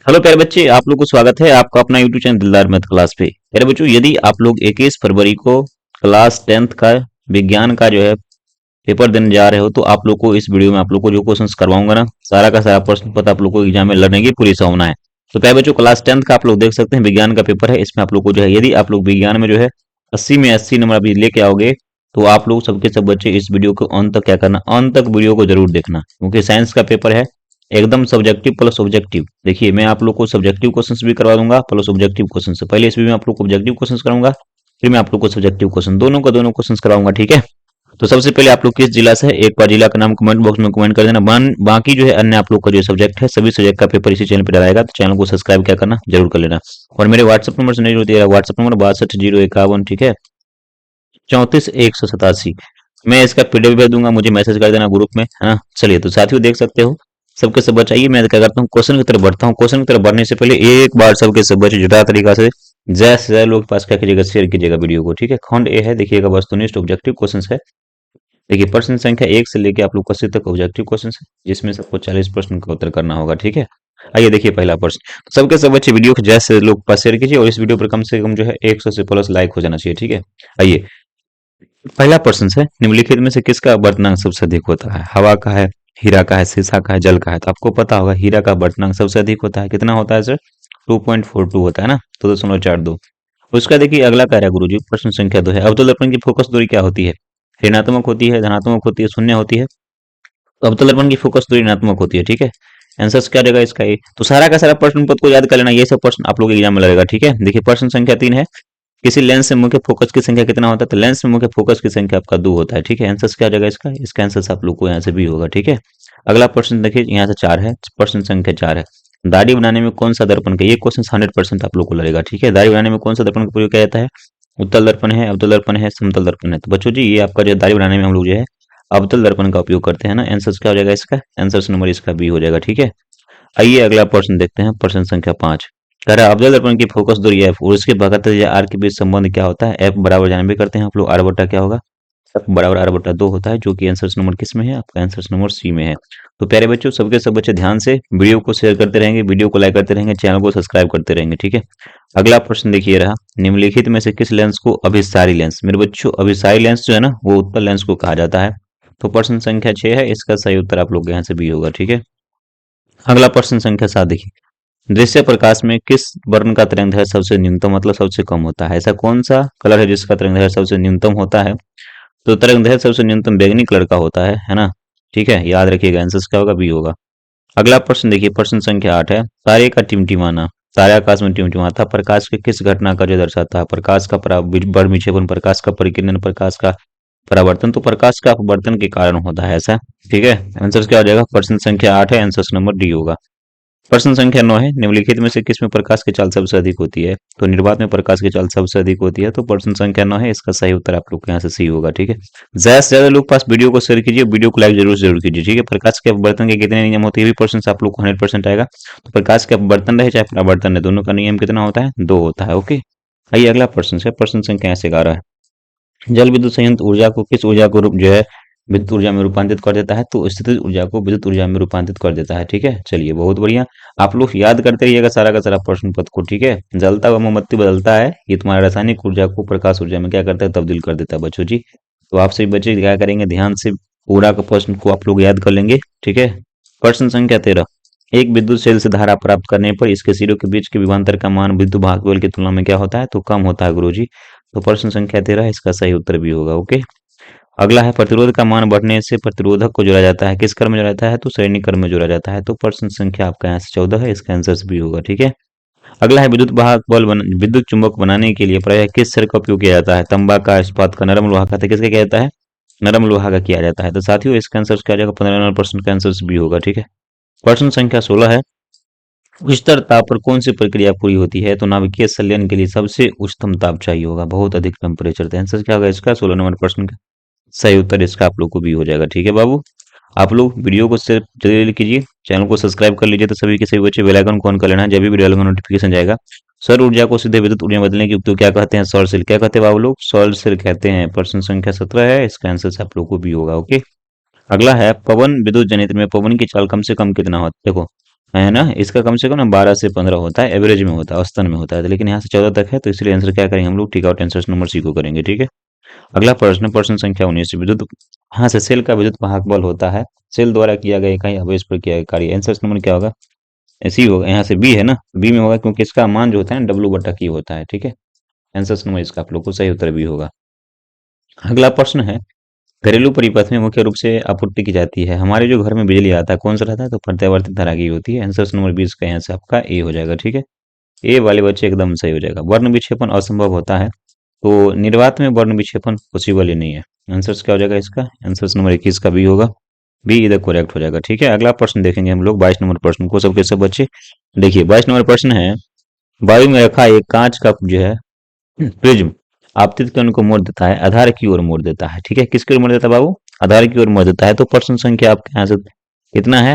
Hello प्यारे बच्चे, आप लोग को स्वागत है आपका अपना यूट्यूब चैनल दिलदार मैथ क्लास पे। प्यारे बच्चों, यदि आप लोग 21 फरवरी को क्लास 10th का विज्ञान का जो है पेपर देने जा रहे हो, तो आप लोग को इस वीडियो में आप लोग को जो क्वेश्चंस करवाऊंगा ना, सारा का सारा प्रश्न पता आप लोग को एग्जाम में लड़ने की पूरी संभावना है। तो प्यारे बच्चों, क्लास 10th का आप लोग देख सकते हैं विज्ञान का पेपर है। इसमें आप लोग को जो है, यदि आप लोग विज्ञान में जो है 80 में 80 नंबर अभी लेके आओगे, तो आप लोग सबके सब बच्चे इस वीडियो को अंत तक क्या करना, अंत तक वीडियो को जरूर देखना, क्योंकि साइंस का पेपर है एकदम सब्जेक्टिव प्लस ऑब्जेक्टिव। देखिए, मैं आप लोग को सब्जेक्टिव क्वेश्चंस भी करवा दूंगा प्लस ऑब्जेक्टिव क्वेश्चन से। पहले इस वीडियो में आप लोग को ऑब्जेक्टिव क्वेश्चंस कराऊंगा, फिर मैं आप लोग को सब्जेक्टिव क्वेश्चन दोनों का दोनों क्वेश्चंस कराऊंगा, ठीक है। तो सबसे पहले आप लोग किस जिला से है, एक बार जिला का नाम कमेंट बॉक्स में कमेंट कर देना। बाकी जो है अन्य आप लोग का जो सब्जेक्ट है, सभी सब्जेक्ट का पेपर इसी चैनल पर डलाएगा, तो चैनल को सब्सक्राइब क्या करना जरूर कर लेना। और मेरे व्हाट्सएप नंबर से नहीं जुड़ती है, व्हाट्सएप नंबर 62 051, ठीक है, 34 187। मैं इसका पीडीएफ भेज दूंगा, मुझे मैसेज कर देना ग्रुप में, है ना। चलिए, तो साथियों देख सकते हो सबके सब बच्चे। आइए मैं क्या करता हूँ, क्वेश्चन की तरफ बढ़ता हूँ। क्वेश्चन की तरफ बढ़ने से पहले एक बार सबके सब बच्चे जुटा तरीका से जय से जय लोग पास क्या कीजिएगा, शेयर कीजिएगा वीडियो को, ठीक है। खंड ए है, देखिएगा वस्तुनिष्ठ ऑब्जेक्टिव क्वेश्चन है। देखिए, प्रश्न संख्या 1 से लेके आप लोग 80 तक ऑब्जेक्टिव क्वेश्चन है, जिसमें सबको 40 प्रश्न का उत्तर करना होगा, ठीक है। आइए देखिए पहला प्रश्न। तो सबके सब बच्चे वीडियो को जैसे लोग पास शेयर कीजिए, और इस वीडियो पर कम से कम जो है 100 से प्लस लाइक हो जाना चाहिए, ठीक है। आइए, पहला प्रश्न है, निम्नलिखित में से किसका बर्तनांक सबसे अधिक होता है? हवा का है, हीरा का है, शीशा का है, जल का है। तो आपको पता होगा हीरा का बर्तनांक सबसे अधिक होता है। कितना होता है सर? 2.42 होता है ना, 2.42। उसका देखिए अगला कार्य गुरुजी, प्रश्न संख्या 2 है, अवतल दर्पण की फोकस दूरी क्या होती है? ऋणात्मक होती है, धनात्मक होती है, शून्य होती है। तो अवतल दर्पण की फोकस दूरी ऋणात्मक होती है, ठीक है। आंसर क्या रहेगा इसका? ये तो सारा का सारा प्रश्न पद को याद कर लेना, ये सब प्रश्न आप लोग एग्जाम में लगेगा, ठीक है। देखिए, प्रश्न संख्या 3 है, किसी लेंस से मुख्य फोकस की संख्या कितना होता है? तो लेंस में मुख्य फोकस की संख्या आपका 2 होता है, ठीक है। आंसर क्या आ जाएगा इसका? इसका आंसर आप लोग को यहाँ से भी होगा, ठीक है। अगला प्रश्न देखिए, यहाँ से 4 है, प्रश्न संख्या 4 है, दाढ़ी बनाने में कौन सा दर्पण का, ये क्वेश्चन 100% आप लोग को लगेगा, ठीक है। दाढ़ी बनाने में कौन सा दर्पण का प्रयोग किया जाता है? उत्तल दर्पण है, अवतल दर्पण है, समतल दर्पण है। तो बच्चों जी, ये आपका जो दाढ़ी बनाने में हम लोग जो है अवतल दर्पण का उपयोग करते हैं ना। आंसर क्या हो जाएगा इसका? आंसर नंबर इसका बी हो जाएगा, ठीक है। आइए अगला प्रश्न देखते हैं, प्रश्न संख्या 5। कह रहा है अवतल दर्पण की फोकस दूरी एफ और उसके भगत या आर के बीच संबंध क्या होता है? एफ बराबर जानबे करते हैं आप लोग, आर बटा क्या होगा? एफ बराबर आर बटा 2 होता है, जो कि आंसर नंबर किस में है? आपका आंसर नंबर सी में है। तो प्यारे बच्चों, सबके सब बच्चे ध्यान से वीडियो को शेयर करते रहेंगे, वीडियो को लाइक करते रहेंगे, चैनल को सब्सक्राइब करते रहेंगे, ठीक है। अगला प्रश्न देखिए रहा, निम्नलिखित में से किस लेंस को अभिसारी लेंस, मेरे बच्चों अभिसारी लेंस जो है ना, वो उत्तल लेंस को कहा जाता है। तो प्रश्न संख्या 6 है, इसका सही उत्तर आप लोग के यहाँ से भी होगा, ठीक है। अगला प्रश्न संख्या 7 देखिए, दृश्य प्रकाश में किस वर्ण का तरंगदैर्घ्य सबसे न्यूनतम मतलब सबसे कम होता है? ऐसा कौन सा कलर है जिसका तरंगदैर्घ्य सबसे न्यूनतम होता है? तो तरंगदैर्घ्य सबसे न्यूनतम बैंगनी कलर का होता है ना। ठीक है, याद रखिएगा, आंसर क्या होगा? बी होगा। अगला प्रश्न देखिए, प्रश्न संख्या 8 है, तारे का टिमटिमाना, तारे आकाश में टिमटिमाता प्रकाश के किस घटना का जो दर्शाता है? प्रकाश का बढ़ विक्षेपण, प्रकाश का परिकिरण, प्रकाश का परावर्तन। तो प्रकाश का अपवर्तन के कारण होता है ऐसा, ठीक है। आंसर क्या हो जाएगा? प्रश्न संख्या 8 है, आंसर नंबर डी होगा। प्रश्न संख्या 9 है, निम्नलिखित में से किसमें प्रकाश की चाल सबसे अधिक होती है? तो निर्वात में प्रकाश की चाल सबसे अधिक होती है। तो प्रश्न संख्या 9 है, इसका सही उत्तर आप लोग के यहाँ से सी होगा, ठीक है। ज्यादा से ज्यादा लोग पास वीडियो को शेयर कीजिए, वीडियो को लाइक जरूर कीजिए, ठीक है। प्रकाश के अपवर्तन के कितने नियम होते हैं, ये भी प्रश्न आप लोग को 100% आएगा। तो प्रकाश के अपवर्तन रहे चाहे परावर्तन रहे, दोनों का नियम कितना होता है? 2 होता है, ओके। आइए अगला प्रश्न है, प्रश्न संख्या 11 है, जल विद्युत संयंत्र ऊर्जा को किस ऊर्जा को रूप जो है विद्युत ऊर्जा में रूपांतरित कर देता है? तो स्थितिज ऊर्जा को विद्युत ऊर्जा में रूपांतरित कर देता है, ठीक है। चलिए, बहुत बढ़िया। आप लोग याद करते रहिएगा सारा का सारा प्रश्न पत्र को, ठीक है। जलता हुआ मोमबत्ती बदलता है, ये तुम्हारा रासायनिक ऊर्जा को प्रकाश ऊर्जा में क्या करता है? तब्दील कर देता है बच्चों जी। तो आप सभी बच्चे क्या करेंगे, ध्यान से पूरा का प्रश्न को आप लोग याद कर लेंगे, ठीक है। प्रश्न संख्या 13, एक विद्युत सेल से धारा प्राप्त करने पर इसके सिरों के बीच के विभवांतर का मान विद्युत भाग बल की तुलना में क्या होता है? तो कम होता है गुरुजी। तो प्रश्न संख्या 13 इसका सही उत्तर भी होगा, ओके। अगला है, प्रतिरोध का मान बढ़ने से प्रतिरोधक को जोड़ा जाता है, किस क्रम में जोड़ा जाता है? तो श्रेणी क्रम में जोड़ा जाता है। तो प्रश्न संख्या आपका यहाँ से 14 है, इसका आंसर भी होगा, ठीक है। अगला है, विद्युत चुंबक बनाने के लिए प्रायः किस शर का उपयोग किया जाता है? तांबा का, इस्पात का, नरम लोहा का। तो किसका किया जाता है? नरम लोहा का किया जाता है। तो साथियों, इसका आंसर क्या आ जाएगा? 15% का आंसर भी होगा, ठीक है। प्रश्न संख्या 16 है, उच्चतर ताप पर कौन सी प्रक्रिया पूरी होती है? तो नाभिकीय संलयन के लिए सबसे उच्चतम ताप चाहिए होगा, बहुत अधिक टेम्परेचर। तो आंसर क्या होगा इसका? 16 नंबर प्रश्न का सही उत्तर इसका आप लोग को भी हो जाएगा, ठीक है बाबू। आप लोग वीडियो को सिर्फ जल्दी कीजिए, चैनल को सब्सक्राइब कर लीजिए, तो सभी के सभी बच्चे बेल आइकन को ऑन कर लेना, जब भी वीडियो का नोटिफिकेशन जाएगा। सौर ऊर्जा को सीधे विद्युत ऊर्जा में बदलने की उपयोग क्या कहते हैं? सौर सेल। क्या कहते हैं बाबू लोग? सौर सेल कहते हैं। प्रश्न संख्या 17 है, इसका आंसर आप लोग को भी होगा, ओके। अगला है, पवन विद्युत जनरेटर में पवन की चाल कम से कम कितना होता है? देखो, है ना, इसका कम से कम ना 12 से 15 होता है, एवरेज में होता है, औसतन में होता है, लेकिन यहाँ से 14 तक है, तो इसलिए आंसर क्या करेंगे हम लोग, tick out answer number C को करेंगे। ठीक है। अगला प्रश्न, प्रश्न संख्या 19, विद्युत, हाँ से सेल का विद्युत वाहक बल होता है, सेल द्वारा किया गया इकाई आवेश पर किया गया कार्य। आंसर नंबर क्या होगा, सी होगा, यहाँ से बी है ना, बी में होगा, क्योंकि इसका मान जो होता है ना डब्ल्यू बटा की होता है। ठीक है। आंसर नंबर इसका आप लोग को सही उत्तर बी होगा। अगला प्रश्न है, घरेलू परिपथ में मुख्य रूप से आपूर्ति की जाती है, हमारे जो घर में बिजली आता है कौन सा रहता है, तो प्रत्यावर्ती धारा की होती है। आंसर नंबर 20 का यहाँ से आपका ए हो जाएगा। ठीक है। ए वाले बच्चे एकदम सही हो जाएगा। वर्ण विक्षेपण असंभव होता है, तो निर्वात में वर्ण विक्षेपण पॉसिबल ही नहीं है। आंसर क्या हो जाएगा इसका, आंसर नंबर 21 का बी होगा, बी इधर करेक्ट हो जाएगा। ठीक है। अगला प्रश्न देखेंगे हम लोग 22 नंबर प्रश्न को, सबके सब बच्चे देखिए। 22 नंबर प्रश्न है, वायु में रखा एक कांच का जो है प्रिज्म आपतित किरण को मोड़ देता है, आधार की ओर मोड़ देता है। ठीक है। किसकी ओर मोड़ देता है बाबू, आधार की ओर मोड़ देता है। तो प्रश्न संख्या आपके यहाँ से कितना है,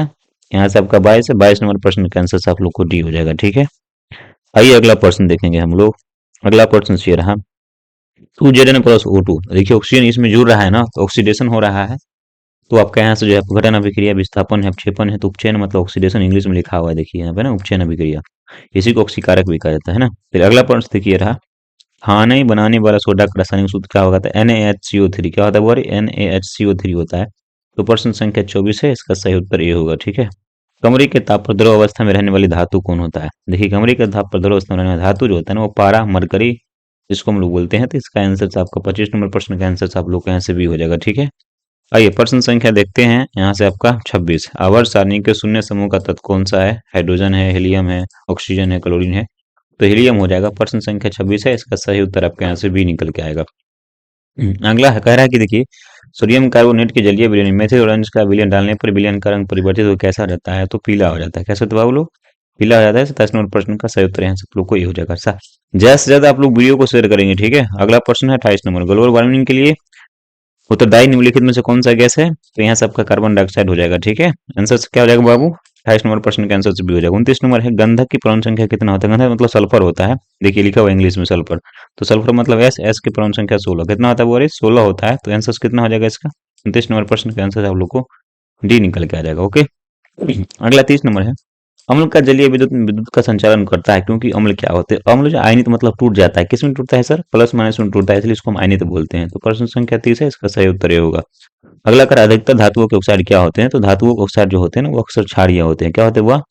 यहाँ से आपका 22 है, 22 नंबर प्रश्न का आंसर आप लोग को डी हो जाएगा। ठीक है। आइए अगला प्रश्न देखेंगे हम लोग। अगला प्रश्न ये रहा, 2Zn प्लस O2, देखिए ऑक्सीजन इसमें जुड़ रहा है ना, तो ऑक्सीडेशन हो रहा है, तो आपका यहाँ से जो है अपघटन अभिक्रिया, विस्थापन है, अपक्षेपण है, तो उपचयन मतलब ऑक्सीडेशन इंग्लिश में लिखा हुआ है, देखिए यहाँ पे ना, उपचयन अभिक्रिया, इसी को ऑक्सीकारक भी कहा जाता है ना। फिर अगला प्रश्न देखिए रहा, खाने बनाने वाला सोडा का रासायनिक सूत्र क्या होता है, NaHCO3, क्या होता है वो, NaHCO3 होता है। तो प्रश्न संख्या 24 है, इसका सही उत्तर ए होगा। ठीक है। कमरे के ताप पर द्रव अवस्था में रहने वाली धातु कौन होता है, देखिए कमरे के ताप पर द्रव अवस्था में रहने वाली धातु जो होता है ना, वो पारा मरकरी जिसको हम लोग बोलते हैं। तो इसका आंसर आपका 25 नंबर प्रश्न का आंसर आप लोग का यहाँ से भी हो जाएगा। ठीक है। आइए प्रश्न संख्या देखते हैं, यहाँ से आपका 26, आवर्त सारणी के शून्य समूह का तत्व कौन सा है, हाइड्रोजन है, हीलियम है, ऑक्सीजन है, क्लोरीन है, तो हीलियम हो जाएगा। प्रश्न संख्या 26 है, इसका सही उत्तर आपके यहाँ से बी निकल के आएगा। अगला कह रहा है कि देखिए, सोडियम कार्बोनेट के जलीय विलयन मेथिल ऑरेंज का विलयन डालने पर विलयन का रंग परिवर्तित हो कैसा रहता है, तो पीला हो जाता है। कैसा होता है लोग, पीला हो जाता है। 27 नंबर प्रश्न का सही उत्तर यहाँ से आप लोग को ये हो जाएगा। ज्यादा से ज्यादा आप लोग वीडियो को शेयर करेंगे। ठीक है। अगला प्रश्न है 28 नंबर, ग्लोबल वार्मिंग के लिए उत्तरदायी निम्नलिखित में से कौन सा गैस है, तो यहाँ से आपका कार्बन डाइऑक्साइड हो जाएगा। ठीक है। आंसर क्या हो जाएगा बाबू, 28 नंबर प्रश्न का आंसर भी हो जाएगा। 29 नंबर है, गंधक की परमाणु संख्या कितना होता है, गंधक मतलब सल्फर होता है, देखिए लिखा हुआ इंग्लिश में सल्फर, तो सल्फर मतलब एस, एस की परमाणु संख्या 16, कितना होता है वो, 16 होता है। तो आंसर कितना हो जाएगा इसका, 29 नंबर प्रश्न का आंसर आप लोग को डी निकल के आ जाएगा। ओके। अगला 30 नंबर है, अम्ल का जलीय विद्युत विद्युत का संचालन करता है, क्योंकि अम्ल क्या होते हैं, अम्ल जो आयनित मतलब टूट जाता है, किसमें टूटता है सर, प्लस माइनस में टूटता है, इसलिए इसको हम आयनित बोलते हैं। तो प्रश्न संख्या 30 है, इसका सही उत्तर ये होगा। अगला कर, अधिकतर धातुओं के ऑक्साइड क्या होते हैं, तो धातुओं के ऑक्साइड जो होते हैं ना, वो अक्सर क्षारीय होते हैं। क्या होते हैं वह,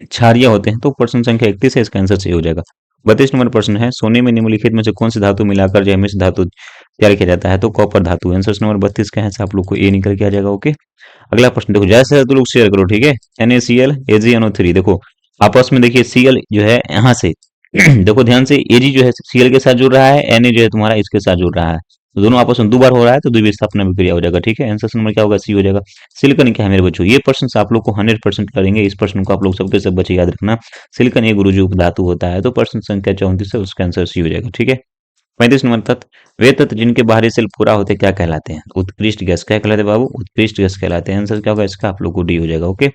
क्षारीय होते हैं। तो प्रश्न संख्या 31 है, इसका आंसर सही हो जाएगा। 32 नंबर प्रश्न है, सोने में निम्नलिखित में से कौन सी धातु मिलाकर जो हमेशा धातु तैयार किया जाता है, तो कॉपर धातु। आंसर नंबर 32 का है, आप लोग को ए निकल के आ जाएगा। ओके। अगला प्रश्न देखो, ज्यादा से ज्यादा तो लोग शेयर करो। ठीक है। NaCl AgNO3, देखो आपस में देखिए, Cl जो है यहाँ से देखो ध्यान से, Ag जो है Cl के साथ जुड़ रहा है, Na जो है तुम्हारा इसके साथ जुड़ रहा है, तो दोनों आपस में दो बार हो रहा है, तो द्विविस्थापन अभिक्रिया हो जाएगा। ठीक है। आंसर नंबर क्या होगा, सी हो जाएगा। सिलिकॉन क्या है मेरे बच्चों, ये प्रश्न आप लोग को 100% करेंगे, इस प्रश्न को आप लोग सबके सब बच्चे याद रखना। सिलिकॉन एक गुरुजी धातु होता है, तो प्रश्न संख्या 34 है, उसका आंसर सी हो जाएगा। ठीक है। 35 नंबर तत्व, वे तत्व जिनके बाहरी सेल पूरा होते क्या कहलाते हैं, उत्कृष्ट गैस। क्या कहलाते हैं बाबू, उत्कृष्ट गैस कहलाते हैं। आंसर क्या होगा इसका, आप लोग को डी हो जाएगा। ओके।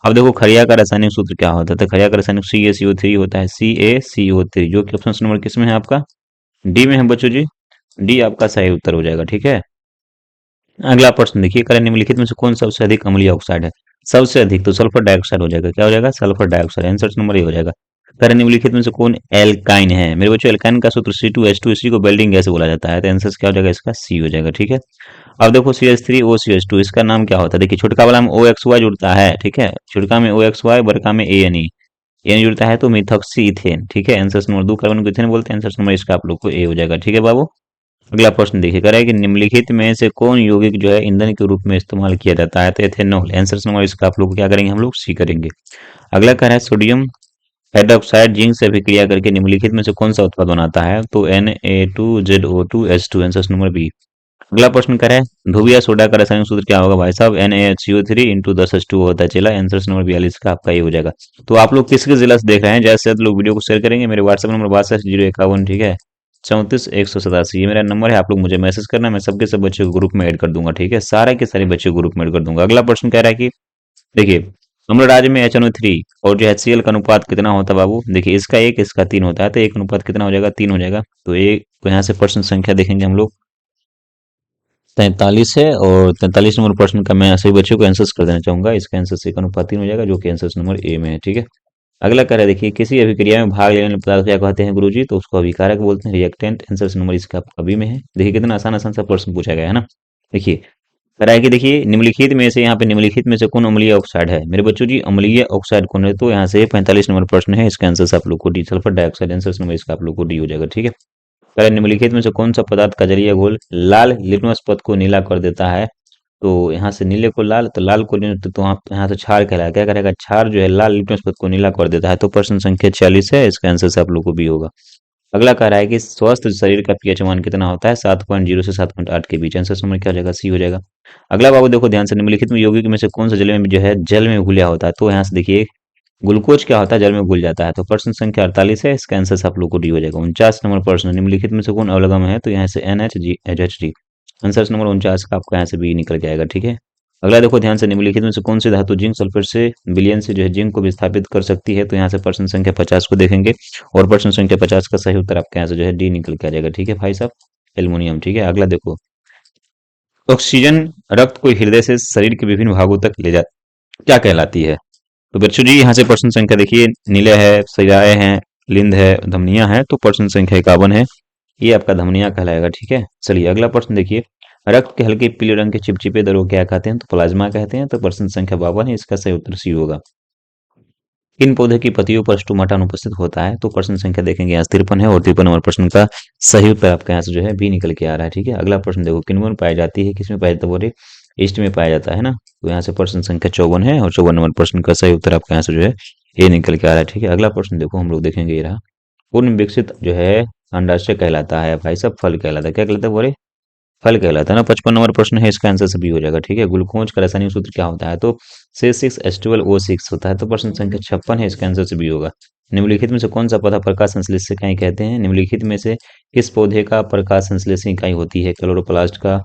अब देखो खड़िया का रासायनिक सूत्र क्या होता है, तो खड़िया का रासायनिक CaCO3 होता है, CaCO3, जो कि ऑप्शन नंबर किस में है आपका, डी में है बच्चों जी, डी आपका सही उत्तर हो जाएगा। ठीक है। अगला प्रश्न देखिए, करें निम्नलिखित में से कौन सबसे अधिक अम्लीय ऑक्साइड है, सबसे अधिक, तो सल्फर डाइऑक्साइड हो जाएगा। क्या हो जाएगा, सल्फर डाइऑक्साइड। आंसर नंबर ये हो जाएगा। करें निम्नलिखित में से कौन एल्काइन है, मेरे बच्चों एल्काइन का सूत्र C2H2, इसी को बेल्डिंग गैस बोला जाता है, तो आंसर क्या हो जाएगा इसका, सी हो जाएगा। ठीक है। अब देखो CH3OCH2, इसका नाम क्या होता है, देखिए छोटका वाला में OXY जुड़ता है। ठीक है। छोटका में OXY, बड़का में ANE, जुड़ता है तो मिथॉक्सी इथेन। ठीक है। आंसर नंबर 2 कार्बन को इथेन बोलते हैं। आंसर नंबर इसका आप लोग को ए हो जाएगा। ठीक है बाबू। अगला प्रश्न देखिए, कह रहा है कि निम्नलिखित में से कौन यौगिक जो है ईंधन के रूप में इस्तेमाल किया जाता है, तो एथेनॉल। आंसर नंबर इसका आप लोग क्या करेंगे, हम लोग सी करेंगे। अगला कह रहा है, सोडियम हाइड्रोक्साइड जिंक से अभिक्रिया करके निम्नलिखित में से कौन सा उत्पाद बनाता है, तो Na2ZO2H2। Answer number B. अगला प्रश्न कह रहा है, धोबिया सोडा का रासायनिक सूत्र क्या होगा भाई साहब, NaHCO3 इंटू 10H2 होता है। चला आंसर नंबर 42 का आपका ये हो जाएगा। तो आप लोग किसके जिला से देख रहे हैं, ज्यादा से ज्यादा लोग वीडियो को शेयर करेंगे। मेरे व्हाट्सएप नंबर 62 ठीक है, 34 187, ये मेरा नंबर है, आप लोग मुझे मैसेज करना, मैं सबके सब बच्चों को ग्रुप में ऐड कर दूंगा। ठीक है। सारे के सारे बच्चे को ग्रुप में ऐड कर दूंगा। अगला प्रश्न कह रहा है कि देखिए, अम्ल राज्य में HNO3 और जो HCl का अनुपात कितना होता है बाबू, देखिए इसका 1 इसका 3 होता है, तो एक अनुपात कितना हो जाएगा, 3 हो जाएगा। तो एक, तो यहाँ से प्रश्न संख्या देखेंगे हम लोग 43 है और 43 नंबर प्रश्न का मैं सभी बच्चों को आंसर्स कर देना चाहूंगा। इसका आंसर सी का अनुपात 3 हो जाएगा, जो कि आंसर नंबर ए में है। ठीक है, अगला कार्य देखिए, किसी अभिक्रिया में भाग लेने वाले पदार्थ को क्या कहते हैं गुरुजी? तो उसको अभिकारक बोलते हैं, रिएक्टेंट। आंसर नंबर इसका बी में है। देखिए कितना आसान आसान सा प्रश्न पूछा गया है ना। देखिए कह रहा है कि देखिए निम्नलिखित में से, यहाँ पे निम्नलिखित में से कौन अम्लीय ऑक्साइड है मेरे बच्चों जी? अम्लीय ऑक्साइड कौन है? तो यहाँ से 45 नंबर प्रश्न है, इसका आंसर आप लोग को D, sulphur dioxide. Answer number इसका आप लोग को डी हो जाएगा। ठीक है, पहले निम्नलिखित में से कौन सा पदार्थ का जलीय घोल लाल लिटमस पथ को नीला कर देता है? तो यहाँ से नीले को लाल, तो लाल को तो आप यहाँ से क्षार कहलाएगा। क्या करेगा? क्षार जो है लाल लिटमस पथ को नीला कर देता है। तो प्रश्न संख्या 46 है, इसका आंसर से आप लोग को बी होगा। अगला कह रहा है कि स्वस्थ शरीर का पीएच मान कितना होता है? 7.0 से 7.8 के बीच। आंसर नंबर क्या हो जाएगा? सी हो जाएगा। अगला बाबू देखो ध्यान से, निम्नलिखित में यौगिक में से कौन सा जल में जो है जल में घुला होता है? तो यहाँ से देखिए ग्लूकोज क्या होता है? जल में घुल जाता है। तो प्रश्न संख्या 48 है, इसका आंसर आप लोग को डी हो जाएगा। 49 नंबर प्रश्न, निम्नलिखित में से कौन अवलगम है? तो यहाँ से NH डी। आंसर नंबर 49 का आपका यहाँ से बी निकल के आएगा। ठीक है, अगला देखो ध्यान से, निम्नलिखित में से कौन सी धातु जिंक सल्फेट से विलयन से जो है जिंक को विस्थापित कर सकती है? तो यहाँ से प्रश्न संख्या 50 को देखेंगे और प्रश्न संख्या 50 का सही उत्तर आपके यहाँ से जो है डी निकल के आ जाएगा। ठीक है भाई साहब, एल्युमिनियम। ठीक है, अगला देखो, ऑक्सीजन रक्त को हृदय से शरीर के विभिन्न भागों तक ले जा क्या कहलाती है? तो बच्चों जी यहाँ से प्रश्न संख्या देखिए, नीले है, सिराए हैं, लिंद है, धमनियां है। तो प्रश्न संख्या 51 है, ये आपका धमनिया कहलाएगा। ठीक है, चलिए अगला प्रश्न देखिए, रक्त के हल्के पीले रंग के चिपचिपे द्रव क्या कहते हैं? तो प्लाज्मा कहते हैं। तो प्रश्न संख्या 52 है, इसका सही उत्तर सी होगा। इन पौधे की पत्तियों पर स्टोमाटा अनुपस्थित होता है? तो प्रश्न संख्या देखेंगे यहाँ 53 है और 53 नंबर प्रश्न का सही उत्तर आपका यहाँ से जो है बी निकल के आ रहा है। ठीक है, अगला प्रश्न देखो, किनमें में पाई जाती है? किसमें पाया जाता है? बोले ईस्ट में पाया जाता है ना। तो यहाँ से प्रश्न संख्या 54 है और 54 नंबर प्रश्न का सही उत्तर आपका यहाँ से जो है ए निकल के आ रहा है। ठीक है, अगला प्रश्न देखो हम लोग देखेंगे, ये रहा, पूर्ण विकसित जो है अंडाशय कहलाता है भाई साहब? फल कहलाता है। क्या कहलाता है? बोले फल कहलाता है ना। 55 नंबर प्रश्न है, इसका आंसर सभी हो जाएगा। ठीक है, ग्लूकोज का रासायनिक सूत्र क्या होता है? तो C6H12O6 होता है। तो प्रश्न संख्या 56 है, इसका आंसर सभी होगा। निम्नलिखित में से कौन सा पौधा प्रकाश संश्लेषित इकाई कहते हैं? निम्नलिखित में से किस पौधे का प्रकाश संश्लेषण इकाई होती है? क्लोरोप्लास्ट का।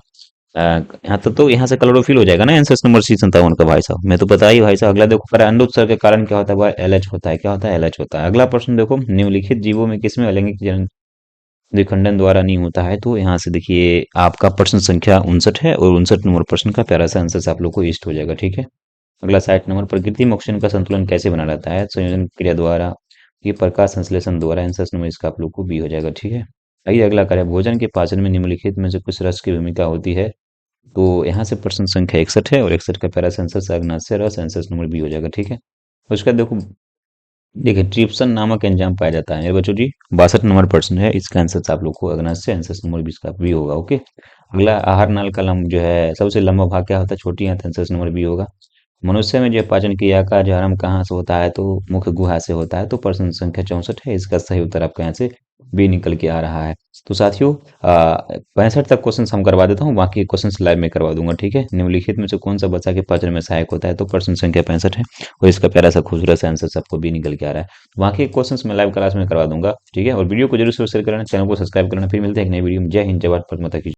यहाँ तो यहाँ से क्लोरोफिल हो जाएगा ना। आंसर नंबर सी 57 का भाई साहब, मैं तो पता ही भाई साहब। अगला देखो, अंड उत्सर्ग के कारण क्या होता है? वह LH होता है। क्या होता है? LH होता है। अगला प्रश्न देखो, निम्नलिखित जीवों में किसमें अलैंगिक द्विखंडन द्वारा नहीं होता है? तो यहाँ से देखिए आपका प्रश्न संख्या 59 है और 59 नंबर प्रश्न का प्यारा सा आंसर आप लोग को ईस्ट हो जाएगा। ठीक है, अगला 60 नंबर, प्रकृति में ऑक्सीजन का संतुलन कैसे बना रहता है? संयोजन क्रिया द्वारा, ये प्रकाश संश्लेषण द्वारा। आंसर नंबर इसका आप लोग को बी हो जाएगा। ठीक है, आइए अगला करें, भोजन के पाचन में निम्नलिखित में से कुछ रस की भूमिका होती है? तो यहाँ से प्रश्न संख्या 61 है और 61 का प्यारा सा आंसर अग्नाशय रस। आंसर नंबर बी हो जाएगा। ठीक है, उसका देखो, देखिए ट्रिप्सन नामक एंजाइम पाया जाता है मेरे बच्चों जी। 62 नंबर प्रश्न है, इसका आंसर आप लोग को अग्नाशय। आंसर नंबर 20 का बी होगा। ओके, अगला, आहार नाल का लंब जो है सबसे लंबा भाग क्या होता है? छोटी आंत। आंसर नंबर बी होगा। मनुष्य में जो पाचन क्रिया का जो आरंभ कहाँ से होता है? तो मुख्य गुहा से होता है। तो प्रश्न संख्या 64 है, इसका सही उत्तर आपका यहाँ से बी निकल के आ रहा है। तो साथियों 65 तक क्वेश्चन हम करवा देता हूँ, बाकी क्वेश्चन लाइव में करवा दूंगा। ठीक है, निम्नलिखित में से कौन सा बच्चा के पाचन में सहायक होता है? तो प्रश्न संख्या 65 है और इसका प्यारा सा खूबसूरत सा आंसर सबको बी निकल के आ रहा है। बाकी क्वेश्चन मैं लाइव क्लास में करवा दूंगा। ठीक है, और वीडियो को जरूर शेयर करना, चैनल को सब्सक्राइब करना। फिर मिलते हैं एक नई वीडियो में। जय हिंद, जय भारत, माता की।